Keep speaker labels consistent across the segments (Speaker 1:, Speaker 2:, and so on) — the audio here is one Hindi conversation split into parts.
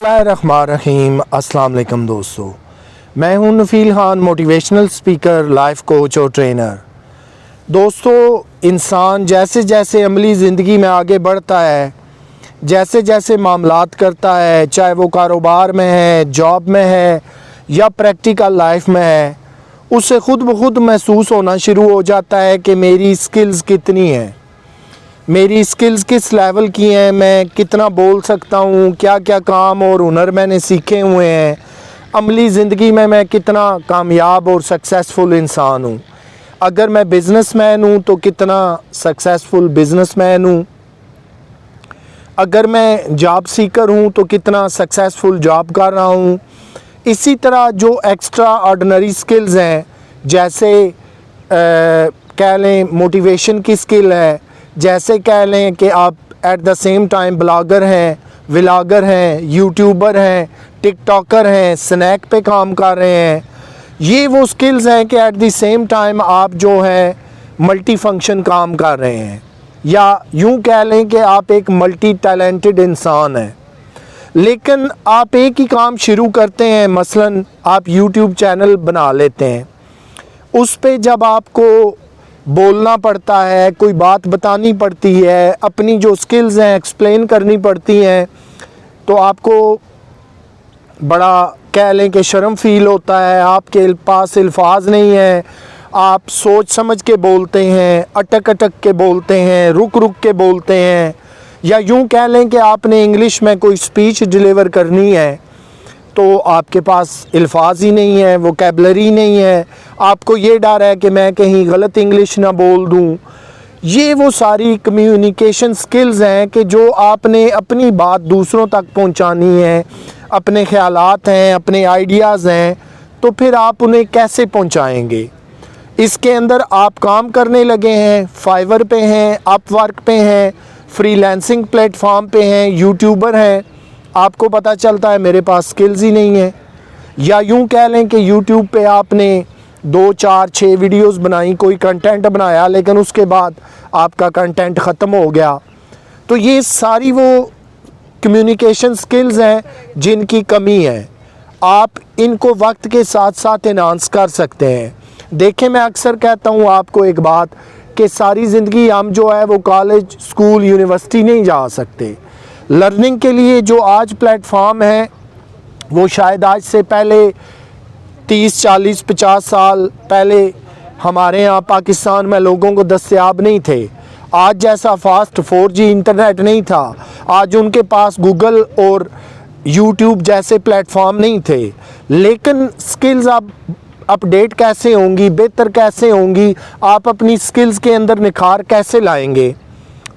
Speaker 1: बिस्मिल्लाहिर्रहमानिर्रहीम। अस्सलाम वालेकुम दोस्तों, मैं हूं Nafeel Khan, motivational speaker, life coach और ट्रेनर। दोस्तों, इंसान जैसे जैसे अमली ज़िंदगी में आगे बढ़ता है, जैसे जैसे मामलात करता है, चाहे वो कारोबार में है, जॉब में है या प्रैक्टिकल लाइफ में है, उससे ख़ुद ब खुद महसूस होना शुरू हो जाता है कि मेरी स्किल्स कितनी हैं, मेरी स्किल्स किस लेवल की हैं, मैं कितना बोल सकता हूँ, क्या क्या काम और हुनर मैंने सीखे हुए हैं, अमली ज़िंदगी में मैं कितना कामयाब और सक्सेसफुल इंसान हूँ। अगर मैं बिज़नेसमैन हूँ तो कितना सक्सेसफुल बिज़नेसमैन हूँ, अगर मैं जॉब सीकर हूँ तो कितना सक्सेसफुल जॉब कर रहा हूँ। इसी तरह जो एक्स्ट्रा ऑर्डिनरी स्किल्स हैं, जैसे कह लें मोटिवेशन की स्किल है, जैसे कह लें कि आप at the same time blogger हैं, व्लॉगर हैं, यूट्यूबर हैं, टिकटॉकर हैं, स्नैक पे काम कर रहे हैं। ये वो स्किल्स हैं कि एट द सेम टाइम आप जो है मल्टी फंक्शन काम कर रहे हैं, या यूँ कह लें कि आप एक मल्टी टैलेंटेड इंसान हैं। लेकिन आप एक ही काम शुरू करते हैं, मसलन आप यूट्यूब चैनल बना लेते हैं, उस पे जब आपको बोलना पड़ता है, कोई बात बतानी पड़ती है, अपनी जो स्किल्स हैं एक्सप्लेन करनी पड़ती हैं, तो आपको बड़ा कह लें कि शर्म फील होता है, आपके पास अल्फाज नहीं है, आप सोच समझ के बोलते हैं, अटक अटक के बोलते हैं, रुक रुक के बोलते हैं, या यूँ कह लें कि आपने इंग्लिश में कोई स्पीच डिलीवर करनी है तो आपके पास अल्फाज ही नहीं है, वोकैबलरी नहीं है, आपको ये डर है कि मैं कहीं गलत इंग्लिश ना बोल दूं। ये वो सारी कम्युनिकेशन स्किल्स हैं कि जो आपने अपनी बात दूसरों तक पहुंचानी है, अपने ख्यालात हैं, अपने आइडियाज़ हैं, तो फिर आप उन्हें कैसे पहुंचाएंगे। इसके अंदर आप काम करने लगे हैं, फाइवर पे हैं, अपवर्क पे हैं, फ्रीलांसिंग प्लेटफॉर्म पे हैं, यूट्यूबर हैं, आपको पता चलता है मेरे पास स्किल्स ही नहीं है। या यूँ कह लें कि यूट्यूब पे आपने 2, 4, 6 वीडियोस बनाई, कोई कंटेंट बनाया, लेकिन उसके बाद आपका कंटेंट ख़त्म हो गया। तो ये सारी वो कम्युनिकेशन स्किल्स हैं जिनकी कमी है। आप इनको वक्त के साथ साथ एनहांस कर सकते हैं। देखें, मैं अक्सर कहता हूँ आपको एक बात कि सारी ज़िंदगी हम जो है वो कॉलेज, स्कूल, यूनिवर्सिटी नहीं जा सकते। लर्निंग के लिए जो आज प्लेटफॉर्म है वो शायद आज से पहले 30, 40, 50 साल पहले हमारे यहाँ पाकिस्तान में लोगों को दस्तयाब नहीं थे। आज जैसा फास्ट 4G इंटरनेट नहीं था, आज उनके पास गूगल और यूट्यूब जैसे प्लेटफॉर्म नहीं थे। लेकिन स्किल्स आप अपडेट कैसे होंगी, बेहतर कैसे होंगी, आप अपनी स्किल्स के अंदर निखार कैसे लाएंगे,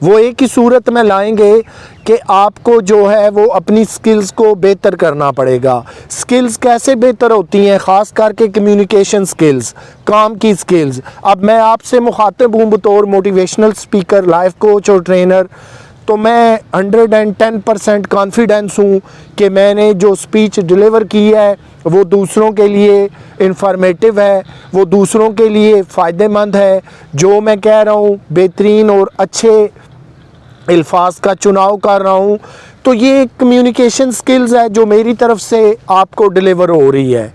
Speaker 1: वो एक ही सूरत में लाएंगे कि आपको जो है वो अपनी स्किल्स को बेहतर करना पड़ेगा। स्किल्स कैसे बेहतर होती हैं, ख़ास करके कम्युनिकेशन स्किल्स, काम की स्किल्स। अब मैं आपसे मुखातिब हूँ बतौर मोटिवेशनल स्पीकर, लाइफ कोच और ट्रेनर, तो मैं 110% कॉन्फिडेंस हूँ कि मैंने जो स्पीच डिलीवर की है वो दूसरों के लिए इंफॉर्मेटिव है, वो दूसरों के लिए फ़ायदेमंद है। जो मैं कह रहा हूँ बेहतरीन और अच्छे अल्फाज का चुनाव कर रहा हूँ, तो ये कम्युनिकेशन स्किल्स है जो मेरी तरफ से आपको डिलीवर हो रही है।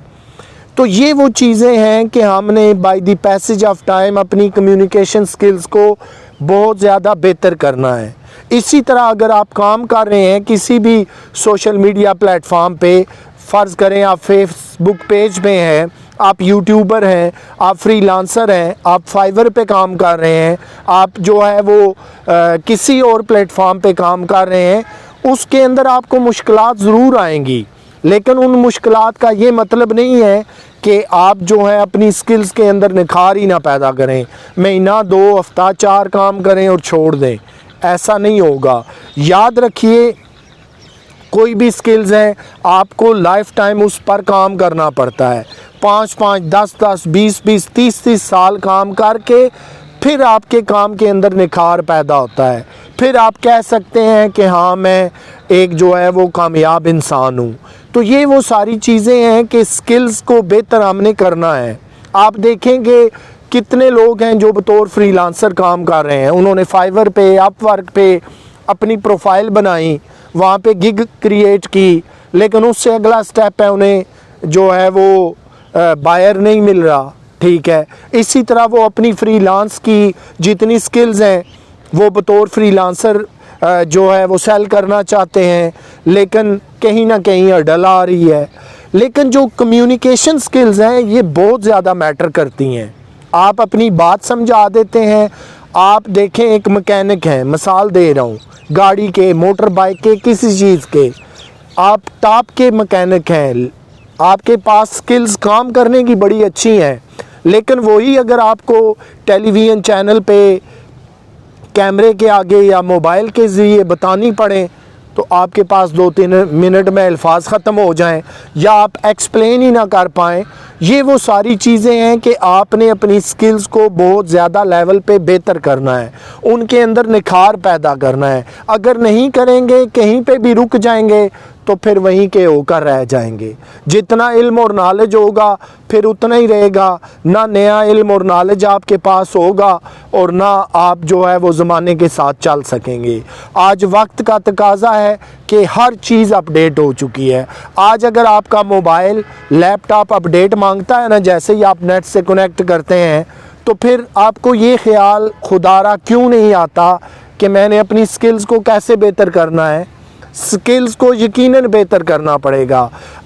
Speaker 1: तो ये वो चीज़ें हैं कि हमने by the passage of time अपनी कम्युनिकेशन स्किल्स को बहुत ज़्यादा बेहतर करना है। इसी तरह अगर आप काम कर रहे हैं किसी भी सोशल मीडिया प्लेटफॉर्म पे, फ़र्ज़ करें आप फेसबुक पेज पे हैं, आप यूट्यूबर हैं, आप फ्रीलांसर हैं, आप फाइवर पे काम कर रहे हैं, आप जो है वो किसी और प्लेटफॉर्म पे काम कर रहे हैं, उसके अंदर आपको मुश्किलात ज़रूर आएंगी। लेकिन उन मुश्किलात का ये मतलब नहीं है कि आप जो है अपनी स्किल्स के अंदर निखार ही ना पैदा करें, महीना 2 हफ्ता 4 काम करें और छोड़ दें, ऐसा नहीं होगा। याद रखिए, कोई भी स्किल्स हैं आपको लाइफ टाइम उस पर काम करना पड़ता है। 5-5, 10-10, 20-20, 30-30 साल काम करके फिर आपके काम के अंदर निखार पैदा होता है। फिर आप कह सकते हैं कि हाँ, मैं एक जो है वो कामयाब इंसान हूँ। तो ये वो सारी चीज़ें हैं कि स्किल्स को बेहतर हमने करना है। आप देखेंगे कितने लोग हैं जो बतौर फ्रीलांसर काम कर रहे हैं, उन्होंने फाइवर पे, अपवर्क पे अपनी प्रोफाइल बनाई, वहाँ पे गिग क्रिएट की, लेकिन उससे अगला स्टेप है उन्हें जो है वो बायर नहीं मिल रहा, ठीक है। इसी तरह वो अपनी फ्रीलांस की जितनी स्किल्स हैं वो बतौर फ्रीलांसर जो है वो सेल करना चाहते हैं, लेकिन कहीं ना कहीं हर्डल आ रही है। लेकिन जो कम्युनिकेशन स्किल्स हैं ये बहुत ज़्यादा मैटर करती हैं। आप अपनी बात समझा देते हैं। आप देखें, एक मैकेनिक हैं, मिसाल दे रहा हूँ, गाड़ी के, मोटर बाइक के, किसी चीज़ के, आप टॉप के मैकेनिक हैं, आपके पास स्किल्स काम करने की बड़ी अच्छी हैं, लेकिन वही अगर आपको टेलीविज़न चैनल पे कैमरे के आगे या मोबाइल के ज़रिए बतानी पड़े तो आपके पास 2-3 मिनट में अल्फाज ख़त्म हो जाएं या आप एक्सप्लेन ही ना कर पाएँ। ये वो सारी चीज़ें हैं कि आपने अपनी स्किल्स को बहुत ज़्यादा लेवल पे बेहतर करना है, उनके अंदर निखार पैदा करना है। अगर नहीं करेंगे, कहीं पे भी रुक जाएंगे तो फिर वहीं के होकर रह जाएंगे। जितना इल्म और नॉलेज होगा फिर उतना ही रहेगा, ना नया इल्म और नॉलेज आपके पास होगा और ना आप जो है वो ज़माने के साथ चल सकेंगे। आज वक्त का तकाज़ा है कि हर चीज़ अपडेट हो चुकी है। आज अगर आपका मोबाइल, लैपटॉप अपडेट मांगता है ना, जैसे ही आप नेट से कनेक्ट करते हैं, तो फिर आपको ये ख्याल खुदारा क्यों नहीं आता कि मैंने अपनी स्किल्स को कैसे बेहतर करना है। स्किल्स को यकीनन बेहतर करना पड़ेगा।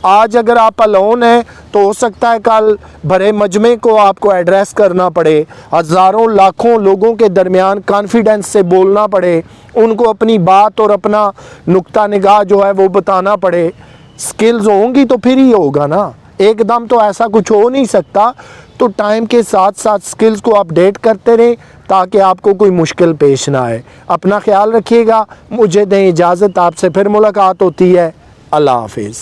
Speaker 1: आज अगर आप अलोन हैं तो हो सकता है कल भरे मजमे को आपको एड्रेस करना पड़े, हज़ारों लाखों लोगों के दरमियान कॉन्फिडेंस से बोलना पड़े, उनको अपनी बात और अपना नुक्ता निगाह जो है वो बताना पड़े। स्किल्स होंगी तो फिर ही होगा ना, एकदम तो ऐसा कुछ हो नहीं सकता। तो टाइम के साथ साथ स्किल्स को अपडेट करते रहें ताकि आपको कोई मुश्किल पेश ना आए। अपना ख्याल रखिएगा। मुझे दें इजाज़त, आपसे फिर मुलाकात होती है। अल्लाह हाफिज़।